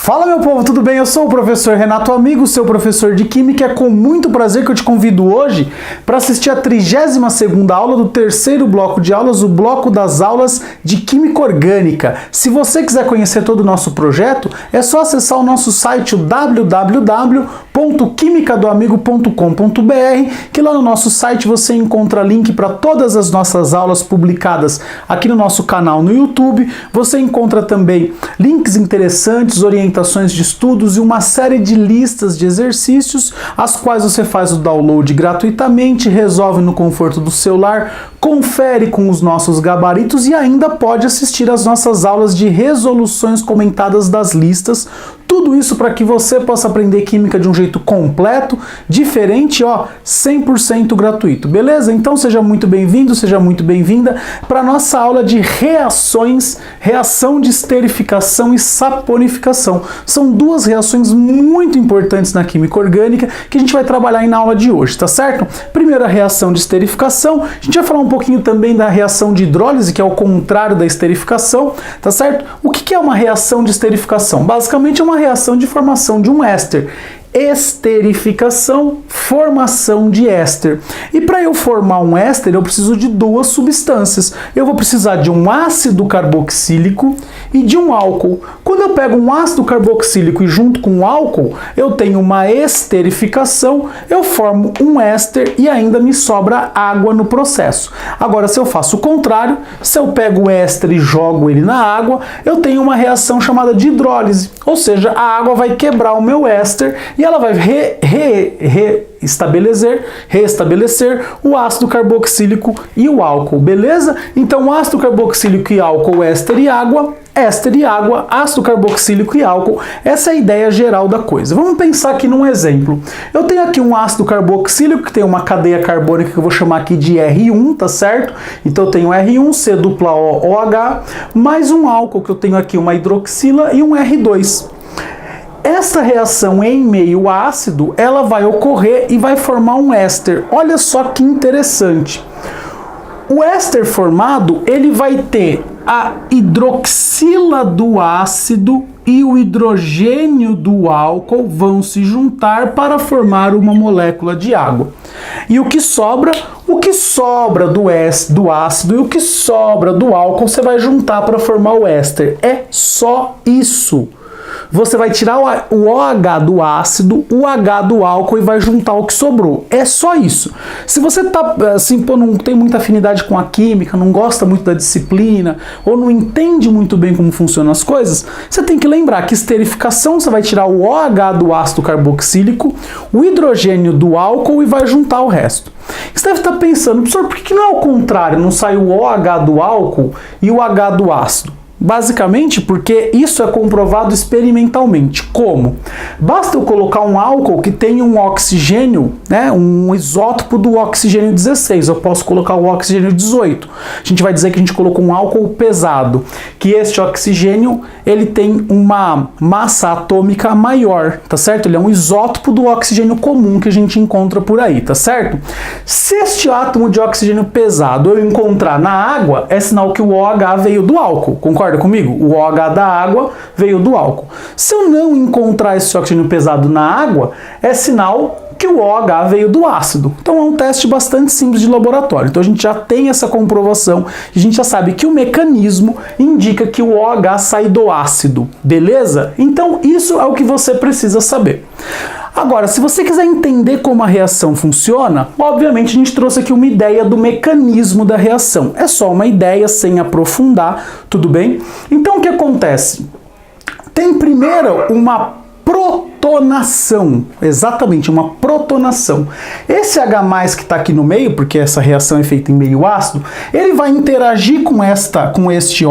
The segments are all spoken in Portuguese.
Fala meu povo, tudo bem? Eu sou o professor Renato Amigo, seu professor de Química. É com muito prazer que eu te convido hoje para assistir a 32ª aula do terceiro bloco de aulas, o bloco das aulas de Química Orgânica. Se você quiser conhecer todo o nosso projeto, é só acessar o nosso site www.quimicadoamigo.com.br, que lá no nosso site você encontra link para todas as nossas aulas publicadas aqui no nosso canal no YouTube. Você encontra também links interessantes, orientações de estudos e uma série de listas de exercícios, as quais você faz o download gratuitamente, resolve no conforto do celular, confere com os nossos gabaritos e ainda pode assistir às nossas aulas de resoluções comentadas das listas. Tudo isso para que você possa aprender química de um jeito completo, diferente, 100% gratuito, beleza? Então seja muito bem-vindo, seja muito bem-vinda para a nossa aula de reações, reação de esterificação e saponificação. São duas reações muito importantes na química orgânica que a gente vai trabalhar na aula de hoje, tá certo? Primeiro a reação de esterificação, a gente vai falar um pouquinho também da reação de hidrólise, que é o contrário da esterificação, tá certo? O que é uma reação de esterificação? Basicamente é uma reação de formação de um éster. Esterificação, formação de éster. E para eu formar um éster, eu preciso de duas substâncias. Eu vou precisar de um ácido carboxílico e de um álcool. Quando eu pego um ácido carboxílico e junto com um álcool, eu tenho uma esterificação, eu formo um éster e ainda me sobra água no processo. Agora, se eu faço o contrário, se eu pego o éster e jogo ele na água, eu tenho uma reação chamada de hidrólise. Ou seja, a água vai quebrar o meu éster e ela vai restabelecer o ácido carboxílico e o álcool, beleza? Então, ácido carboxílico e álcool, éster e água, ácido carboxílico e álcool. Essa é a ideia geral da coisa. Vamos pensar aqui num exemplo. Eu tenho aqui um ácido carboxílico que tem uma cadeia carbônica que eu vou chamar aqui de R1, tá certo? Então eu tenho R1, C dupla O, OH, mais um álcool que eu tenho aqui uma hidroxila e um R2. Essa reação em meio ácido, ela vai ocorrer e vai formar um éster. Olha só que interessante. O éster formado, ele vai ter a hidroxila do ácido e o hidrogênio do álcool vão se juntar para formar uma molécula de água. E o que sobra? O que sobra do ácido e o que sobra do álcool você vai juntar para formar o éster. É só isso. Você vai tirar o OH do ácido, o H do álcool e vai juntar o que sobrou. É só isso. Se você não tem muita afinidade com a química, não gosta muito da disciplina, ou não entende muito bem como funcionam as coisas, você tem que lembrar que esterificação você vai tirar o OH do ácido carboxílico, o hidrogênio do álcool e vai juntar o resto. Você deve estar pensando, professor, por que não é o contrário? Não sai o OH do álcool e o H do ácido? Basicamente porque isso é comprovado experimentalmente. Como? Basta eu colocar um álcool que tenha um oxigênio, um isótopo do oxigênio 16. Eu posso colocar o oxigênio 18. A gente vai dizer que a gente colocou um álcool pesado, que este oxigênio ele tem uma massa atômica maior, tá certo? Ele é um isótopo do oxigênio comum que a gente encontra por aí, tá certo? Se este átomo de oxigênio pesado eu encontrar na água, é sinal que o OH veio do álcool, concorda comigo? O OH da água veio do álcool. Se eu não encontrar esse oxigênio pesado na água, é sinal que o OH veio do ácido. Então é um teste bastante simples de laboratório. Então a gente já tem essa comprovação, a gente já sabe que o mecanismo indica que o OH sai do ácido, beleza? Então isso é o que você precisa saber. Agora, se você quiser entender como a reação funciona, obviamente a gente trouxe aqui uma ideia do mecanismo da reação. É só uma ideia sem aprofundar, tudo bem? Então o que acontece? Tem primeiro uma protonação, exatamente, uma protonação. Esse H+ que está aqui no meio, porque essa reação é feita em meio ácido, ele vai interagir com este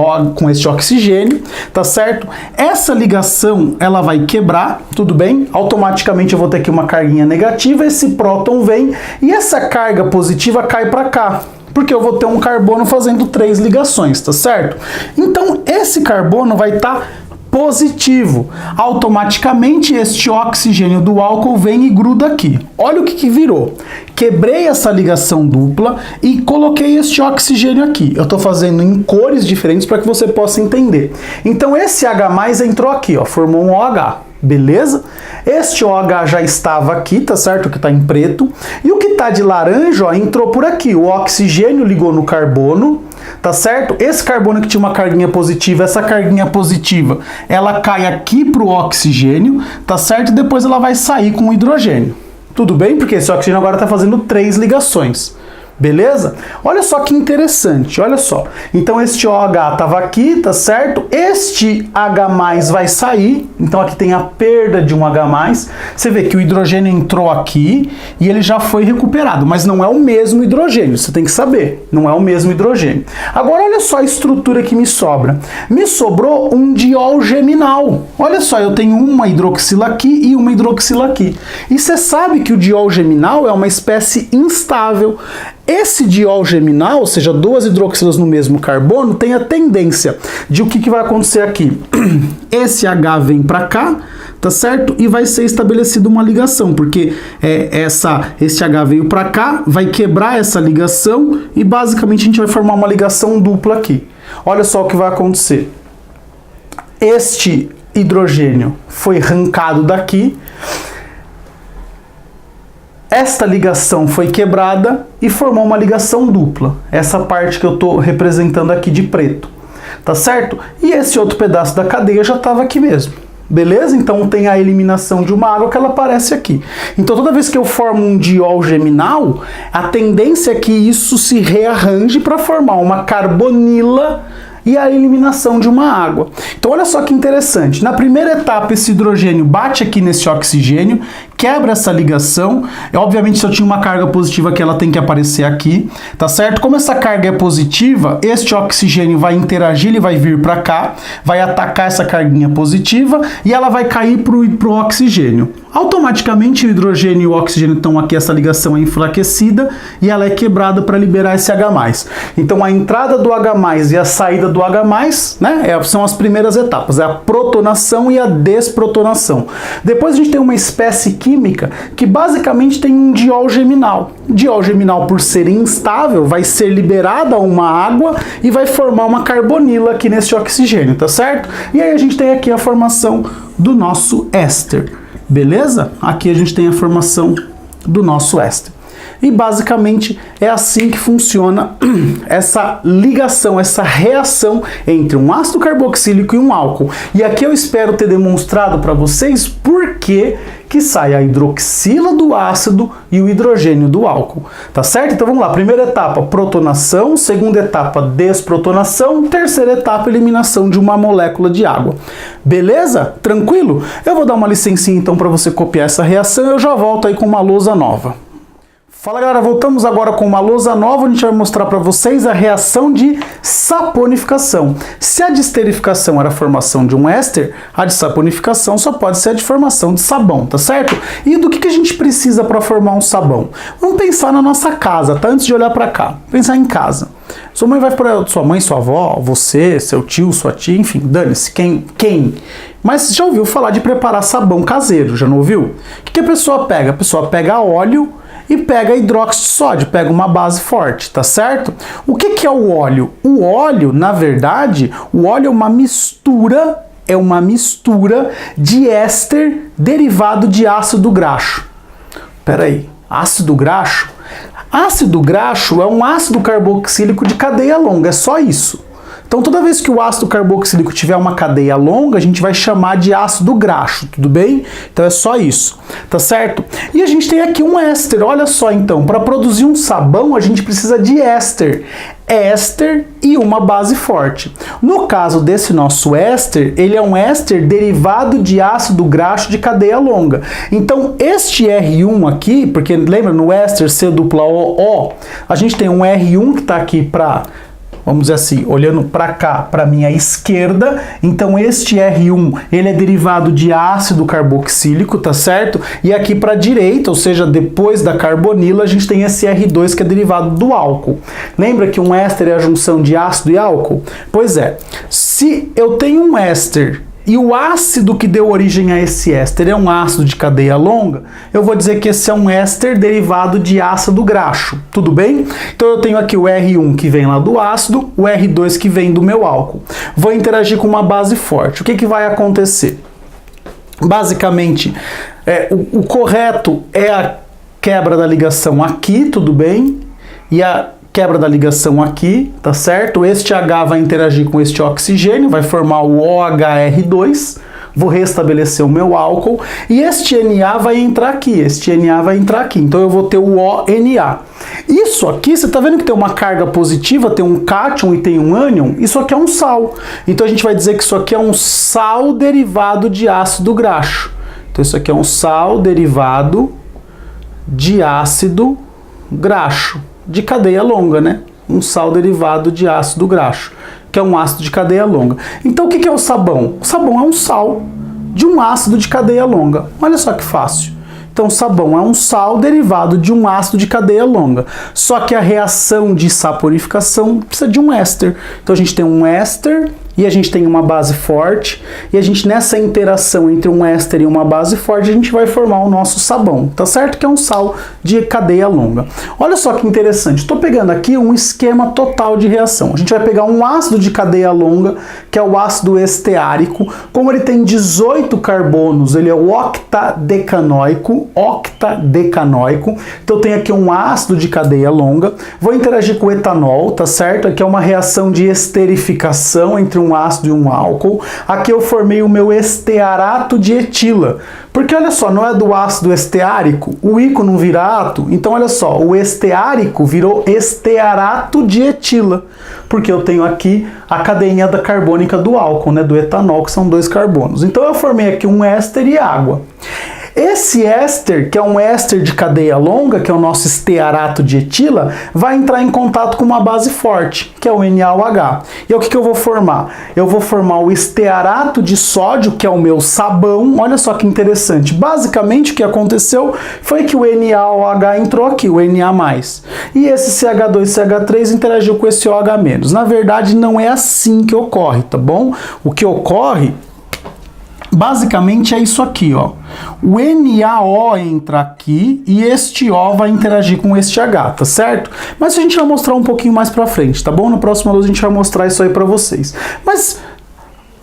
oxigênio, tá certo? Essa ligação, ela vai quebrar, tudo bem? Automaticamente eu vou ter aqui uma carguinha negativa, esse próton vem e essa carga positiva cai para cá. Porque eu vou ter um carbono fazendo 3 ligações, tá certo? Então, esse carbono vai estar positivo. Automaticamente este oxigênio do álcool vem e gruda aqui. Olha o que virou. Quebrei essa ligação dupla e coloquei este oxigênio aqui. Eu estou fazendo em cores diferentes para que você possa entender. Então esse H+ entrou aqui, ó, formou um OH. Beleza? Este OH já estava aqui, tá certo? Que está em preto. E o que está de laranja, ó, entrou por aqui. O oxigênio ligou no carbono, tá certo? Esse carbono que tinha uma carguinha positiva, essa carguinha positiva, ela cai aqui pro oxigênio, tá certo? E depois ela vai sair com o hidrogênio. Tudo bem? Porque esse oxigênio agora está fazendo 3 ligações. Beleza? Olha só que interessante, olha só. Então este OH estava aqui, tá certo? Este H+ vai sair, então aqui tem a perda de um H+. Você vê que o hidrogênio entrou aqui e ele já foi recuperado, mas não é o mesmo hidrogênio, você tem que saber, não é o mesmo hidrogênio. Agora olha só a estrutura que me sobra. Me sobrou um diol geminal. Olha só, eu tenho uma hidroxila aqui e uma hidroxila aqui. E você sabe que o diol geminal é uma espécie instável. Esse diol geminal, ou seja, 2 hidroxilas no mesmo carbono, tem a tendência de o que vai acontecer aqui? Esse H vem para cá, tá certo? E vai ser estabelecida uma ligação, porque esse H veio para cá, vai quebrar essa ligação e basicamente a gente vai formar uma ligação dupla aqui. Olha só o que vai acontecer. Este hidrogênio foi arrancado daqui. Esta ligação foi quebrada e formou uma ligação dupla. Essa parte que eu estou representando aqui de preto. Tá certo? E esse outro pedaço da cadeia já estava aqui mesmo. Beleza? Então tem a eliminação de uma água que ela aparece aqui. Então toda vez que eu formo um diol geminal, a tendência é que isso se rearranje para formar uma carbonila e a eliminação de uma água. Então olha só que interessante. Na primeira etapa esse hidrogênio bate aqui nesse oxigênio, quebra essa ligação. Obviamente se eu tinha uma carga positiva aqui, ela tem que aparecer aqui, tá certo? Como essa carga é positiva, este oxigênio vai interagir, ele vai vir para cá, vai atacar essa carguinha positiva e ela vai cair pro oxigênio. Automaticamente o hidrogênio e o oxigênio estão aqui, essa ligação é enfraquecida e ela é quebrada para liberar esse H+. Então a entrada do H+ e a saída do H+, né, são as primeiras etapas, é a protonação e a desprotonação. Depois a gente tem uma espécie química que basicamente tem um diol geminal. Diol geminal, por ser instável, vai ser liberada uma água e vai formar uma carbonila aqui nesse oxigênio, tá certo? E aí a gente tem aqui a formação do nosso éster. Beleza? Aqui a gente tem a formação do nosso éster. E basicamente é assim que funciona essa ligação, essa reação entre um ácido carboxílico e um álcool. E aqui eu espero ter demonstrado para vocês por que sai a hidroxila do ácido e o hidrogênio do álcool. Tá certo? Então vamos lá. Primeira etapa, protonação. Segunda etapa, desprotonação. Terceira etapa, eliminação de uma molécula de água. Beleza? Tranquilo? Eu vou dar uma licencinha então para você copiar essa reação e eu já volto aí com uma lousa nova. Fala galera, voltamos agora com uma lousa nova, onde a gente vai mostrar para vocês a reação de saponificação. Se a de esterificação era a formação de um éster, a de saponificação só pode ser a de formação de sabão, tá certo? E do que a gente precisa para formar um sabão? Vamos pensar na nossa casa, tá? Antes de olhar para cá, pensar em casa. Sua mãe vai para sua mãe, sua avó, você, seu tio, sua tia, enfim, dane-se, quem? Mas já ouviu falar de preparar sabão caseiro, já não ouviu? O que a pessoa pega? A pessoa pega óleo e pega hidróxido de sódio, pega uma base forte, tá certo? O que é o óleo? O óleo, na verdade, o óleo é uma mistura de éster derivado de ácido graxo. Peraí, ácido graxo? Ácido graxo é um ácido carboxílico de cadeia longa, é só isso. Então toda vez que o ácido carboxílico tiver uma cadeia longa, a gente vai chamar de ácido graxo, tudo bem? Então é só isso, tá certo? E a gente tem aqui um éster, olha só então, para produzir um sabão a gente precisa de éster. Éster e uma base forte. No caso desse nosso éster, ele é um éster derivado de ácido graxo de cadeia longa. Então este R1 aqui, porque lembra no éster C-O-O, a gente tem um R1 que está aqui para, vamos dizer assim, olhando para cá, para minha esquerda, então este R1, ele é derivado de ácido carboxílico, tá certo? E aqui para a direita, ou seja, depois da carbonila, a gente tem esse R2 que é derivado do álcool. Lembra que um éster é a junção de ácido e álcool? Pois é, se eu tenho um éster e o ácido que deu origem a esse éster é um ácido de cadeia longa, eu vou dizer que esse é um éster derivado de ácido graxo, tudo bem? Então eu tenho aqui o R1 que vem lá do ácido, o R2 que vem do meu álcool. Vou interagir com uma base forte. O que vai acontecer? Basicamente, o correto é a quebra da ligação aqui, tudo bem? E a quebra da ligação aqui, tá certo? Este H vai interagir com este oxigênio, vai formar o OHR2, vou restabelecer o meu álcool, e este Na vai entrar aqui, este Na vai entrar aqui, então eu vou ter o ONA. Isso aqui, você tá vendo que tem uma carga positiva, tem um cátion e tem um ânion? Isso aqui é um sal. Então a gente vai dizer que isso aqui é um sal derivado de ácido graxo. Então isso aqui é um sal derivado de ácido graxo, de cadeia longa, né? Um sal derivado de ácido graxo, que é um ácido de cadeia longa. Então o que é o sabão? O sabão é um sal de um ácido de cadeia longa. Olha só que fácil. Então o sabão é um sal derivado de um ácido de cadeia longa. Só que a reação de saponificação precisa de um éster. Então a gente tem um éster e a gente tem uma base forte, e a gente, nessa interação entre um éster e uma base forte, a gente vai formar o nosso sabão, tá certo? Que é um sal de cadeia longa. Olha só que interessante, estou pegando aqui um esquema total de reação. A gente vai pegar um ácido de cadeia longa, que é o ácido esteárico. Como ele tem 18 carbonos, ele é o octadecanoico, então eu tenho aqui um ácido de cadeia longa, vou interagir com o etanol, tá certo? Aqui é uma reação de esterificação entre um ácido e um álcool. Aqui eu formei o meu estearato de etila, porque olha só, não é do ácido esteárico, o ico não vira ato, então olha só, o esteárico virou estearato de etila, porque eu tenho aqui a cadeinha da carbônica do álcool, né, do etanol, que são 2 carbonos. Então eu formei aqui um éster e água. Esse éster, que é um éster de cadeia longa, que é o nosso estearato de etila, vai entrar em contato com uma base forte, que é o NaOH. E o que eu vou formar? Eu vou formar o estearato de sódio, que é o meu sabão. Olha só que interessante. Basicamente, o que aconteceu foi que o NaOH entrou aqui, o Na+. E esse CH2 e CH3 interagiu com esse OH-. Na verdade, não é assim que ocorre, tá bom? O que ocorre basicamente é isso aqui, ó. O NaO entra aqui e este O vai interagir com este H, tá certo? Mas a gente vai mostrar um pouquinho mais pra frente, tá bom? Na próxima aula a gente vai mostrar isso aí pra vocês. Mas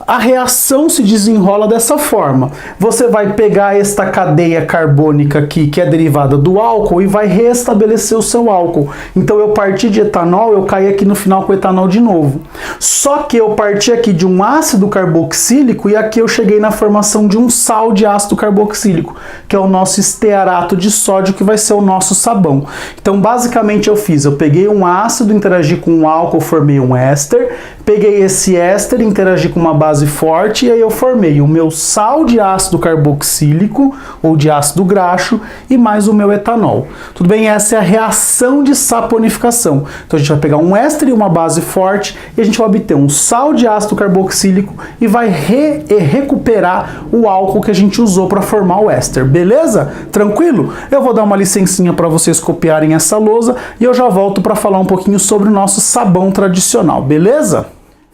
a reação se desenrola dessa forma. Você vai pegar esta cadeia carbônica aqui, que é derivada do álcool, e vai restabelecer o seu álcool. Então eu parti de etanol, eu caí aqui no final com etanol de novo. Só que eu parti aqui de um ácido carboxílico e aqui eu cheguei na formação de um sal de ácido carboxílico, que é o nosso estearato de sódio, que vai ser o nosso sabão. Então basicamente eu peguei um ácido, interagi com um álcool, formei um éster, peguei esse éster, interagi com uma base forte e aí eu formei o meu sal de ácido carboxílico ou de ácido graxo e mais o meu etanol. Tudo bem? Essa é a reação de saponificação. Então a gente vai pegar um éster e uma base forte e a gente vai obter um sal de ácido carboxílico e vai recuperar o álcool que a gente usou para formar o éster. Beleza? Tranquilo? Eu vou dar uma licencinha para vocês copiarem essa lousa e eu já volto para falar um pouquinho sobre o nosso sabão tradicional. Beleza?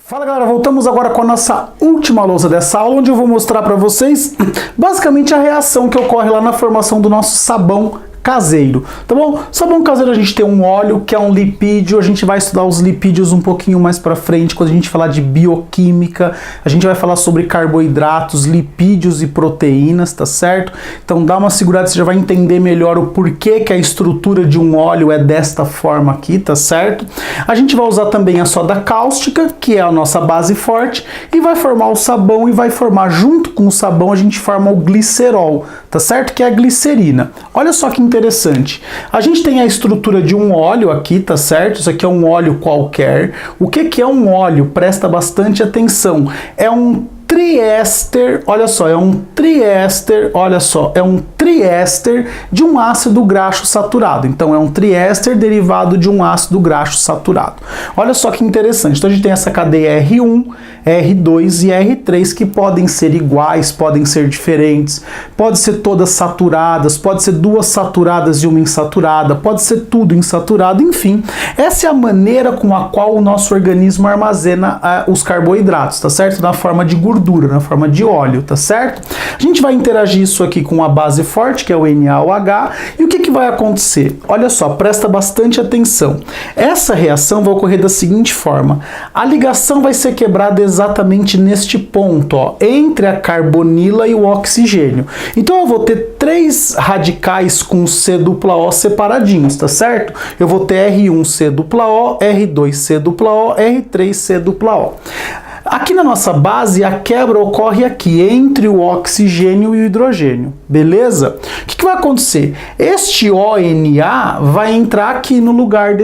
Fala galera, voltamos agora com a nossa última lousa dessa aula, onde eu vou mostrar para vocês basicamente a reação que ocorre lá na formação do nosso sabão caseiro, tá bom? Sabão caseiro a gente tem um óleo que é um lipídio, a gente vai estudar os lipídios um pouquinho mais pra frente, quando a gente falar de bioquímica, a gente vai falar sobre carboidratos, lipídios e proteínas, tá certo? Então dá uma segurada, você já vai entender melhor o porquê que a estrutura de um óleo é desta forma aqui, tá certo? A gente vai usar também a soda cáustica, que é a nossa base forte, e vai formar o sabão e vai formar, junto com o sabão, a gente forma o glicerol, tá certo? Que é a glicerina. Olha só que interessante. A gente tem a estrutura de um óleo aqui, tá certo? Isso aqui é um óleo qualquer. O que é um óleo? Presta bastante atenção. É um triéster, olha só, é um triéster, olha só, é um triéster de um ácido graxo saturado. Então é um triéster derivado de um ácido graxo saturado. Olha só que interessante. Então a gente tem essa cadeia R1, R2 e R3 que podem ser iguais, podem ser diferentes, pode ser todas saturadas, pode ser duas saturadas e uma insaturada, pode ser tudo insaturado, enfim. Essa é a maneira com a qual o nosso organismo armazena os carboidratos, tá certo? Na forma de gordura. gordura, na forma de óleo, tá certo? A gente vai interagir isso aqui com a base forte, que é o NaOH, e o que vai acontecer? Olha só, presta bastante atenção. Essa reação vai ocorrer da seguinte forma: a ligação vai ser quebrada exatamente neste ponto, ó, entre a carbonila e o oxigênio. Então eu vou ter 3 radicais com C≡O separadinhos, tá certo? Eu vou ter R1C≡O, R2C≡O, R3C≡O. Aqui na nossa base, a quebra ocorre aqui, entre o oxigênio e o hidrogênio, beleza? O que vai acontecer? Este ONA vai entrar aqui no lugar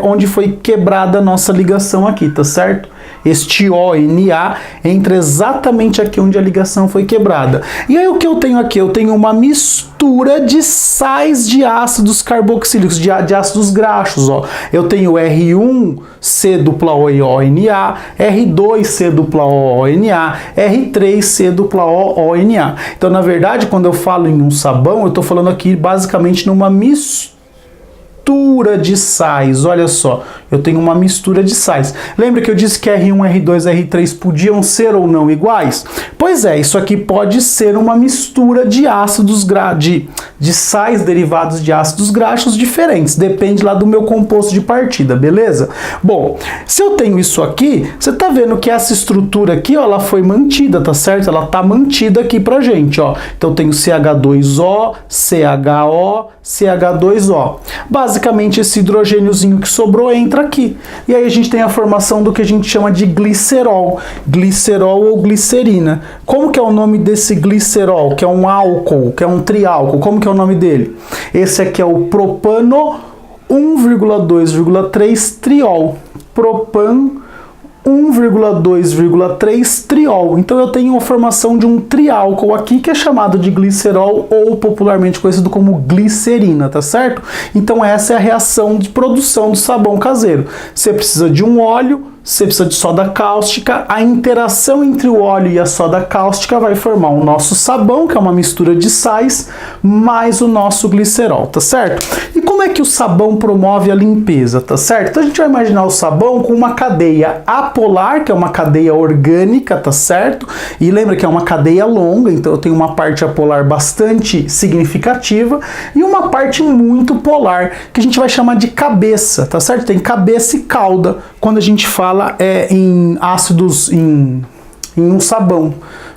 onde foi quebrada a nossa ligação aqui, tá certo? Este ONA entra exatamente aqui onde a ligação foi quebrada. E aí o que eu tenho aqui? Eu tenho uma mistura de sais de ácidos carboxílicos, de ácidos graxos, ó. Eu tenho R1C≡ONA, R2C≡ONA, R3C≡ONA. Então, na verdade, quando eu falo em um sabão, eu estou falando aqui basicamente numa mistura de sais. Olha só, eu tenho uma mistura de sais. Lembra que eu disse que R1, R2, R3 podiam ser ou não iguais? Pois é, isso aqui pode ser uma mistura de ácidos de sais derivados de ácidos graxos diferentes, depende lá do meu composto de partida, beleza? Bom, se eu tenho isso aqui, você tá vendo que essa estrutura aqui, ó, ela foi mantida, tá certo? Ela tá mantida aqui pra gente, ó. Então eu tenho CH2O, CHO, CH2O. Basicamente esse hidrogêniozinho que sobrou entra aqui. E aí a gente tem a formação do que a gente chama de glicerol. Glicerol ou glicerina. Como que é o nome desse glicerol? Que é um álcool, que é um triálcool. Como que é o nome dele? Esse aqui é o propano 1,2,3 triol. Propan 1,2,3 triol. Então eu tenho a formação de um triálcool aqui que é chamado de glicerol ou popularmente conhecido como glicerina, tá certo? Então essa é a reação de produção do sabão caseiro. Você precisa de um óleo, você precisa de soda cáustica, a interação entre o óleo e a soda cáustica vai formar o nosso sabão, que é uma mistura de sais, mais o nosso glicerol, tá certo? E como é que o sabão promove a limpeza, tá certo? Então a gente vai imaginar o sabão com uma cadeia apolar, que é uma cadeia orgânica, tá certo? E lembra que é uma cadeia longa, então eu tenho uma parte apolar bastante significativa e uma parte muito polar, que a gente vai chamar de cabeça, tá certo? Tem cabeça e cauda, quando a gente fala em ácidos, em um sabão,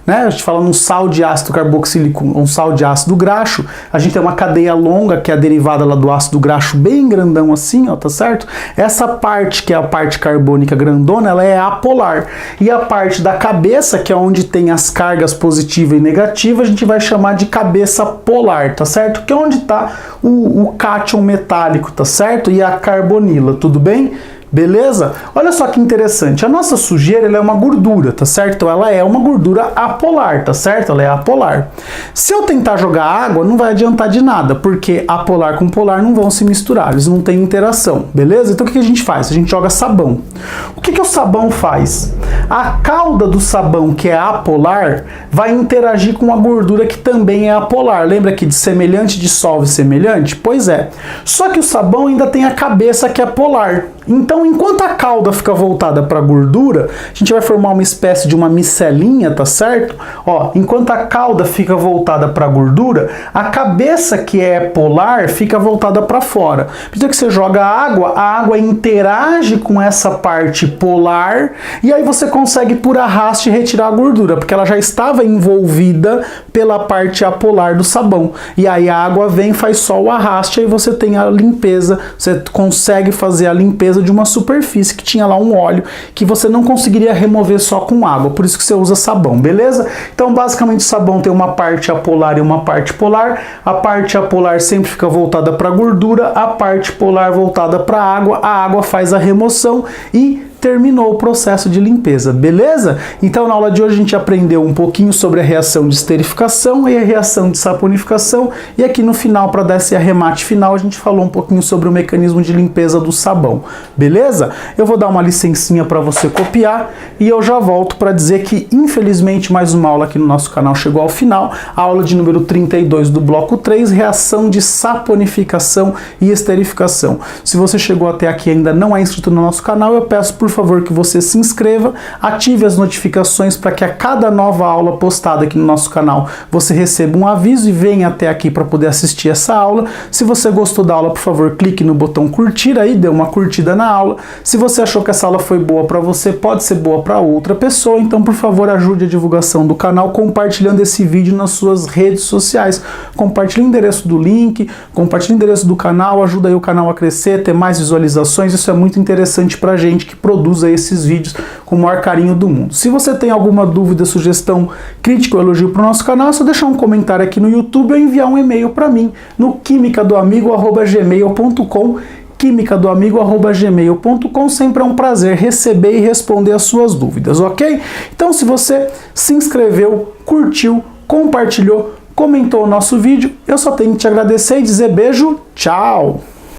né? A gente fala num sal de ácido carboxílico, um sal de ácido graxo, a gente tem uma cadeia longa que é a derivada lá do ácido graxo bem grandão assim, ó, tá certo? Essa parte, que é a parte carbônica grandona, ela é apolar. E a parte da cabeça, que é onde tem as cargas positiva e negativa, a gente vai chamar de cabeça polar, tá certo? Que é onde está o cátion metálico, tá certo? E a carbonila, tudo bem? Beleza? Olha só que interessante, a nossa sujeira ela é uma gordura, tá certo? Então ela é uma gordura apolar, tá certo? Ela é apolar. Se eu tentar jogar água, não vai adiantar de nada, porque apolar com polar não vão se misturar, eles não têm interação, beleza? Então o que a gente faz? A gente joga sabão. O que o sabão faz? A cauda do sabão, que é apolar, vai interagir com a gordura que também é apolar. Lembra que de semelhante dissolve semelhante? Pois é. Só que o sabão ainda tem a cabeça que é polar. Então, enquanto a cauda fica voltada para a gordura, a gente vai formar uma espécie de uma micelinha, tá certo? Ó, enquanto a cauda fica voltada para a gordura, a cabeça que é polar fica voltada para fora. Então que você joga a água interage com essa parte polar e aí você consegue por arraste retirar a gordura, porque ela já estava envolvida pela parte apolar do sabão. E aí a água vem, faz só o arraste, aí você tem a limpeza, você consegue fazer a limpeza de uma superfície que tinha lá um óleo que você não conseguiria remover só com água, por isso que você usa sabão, beleza? Então basicamente o sabão tem uma parte apolar e uma parte polar, a parte apolar sempre fica voltada para a gordura, a parte polar voltada para a água faz a remoção e terminou o processo de limpeza, beleza? Então na aula de hoje a gente aprendeu um pouquinho sobre a reação de esterificação e a reação de saponificação e aqui no final, para dar esse arremate final, a gente falou um pouquinho sobre o mecanismo de limpeza do sabão, beleza? Eu vou dar uma licencinha para você copiar e eu já volto para dizer que infelizmente mais uma aula aqui no nosso canal chegou ao final, a aula de número 32 do bloco 3, reação de saponificação e esterificação. Se você chegou até aqui e ainda não é inscrito no nosso canal, eu peço por favor, que você se inscreva, ative as notificações para que a cada nova aula postada aqui no nosso canal você receba um aviso e venha até aqui para poder assistir essa aula. Se você gostou da aula, por favor, clique no botão curtir aí, dê uma curtida na aula. Se você achou que essa aula foi boa para você, pode ser boa para outra pessoa, então por favor ajude a divulgação do canal compartilhando esse vídeo nas suas redes sociais. Compartilhe o endereço do link, compartilhe o endereço do canal, ajuda aí o canal a crescer, ter mais visualizações. Isso é muito interessante pra gente que produz aí esses vídeos com o maior carinho do mundo. Se você tem alguma dúvida, sugestão, crítica ou elogio pro nosso canal, é só deixar um comentário aqui no YouTube ou enviar um e-mail para mim no quimicadoamigo@gmail.com, quimicadoamigo@gmail.com. Sempre é um prazer receber e responder as suas dúvidas, ok? Então, se você se inscreveu, curtiu, compartilhou, comentou o nosso vídeo, eu só tenho que te agradecer e dizer beijo, tchau!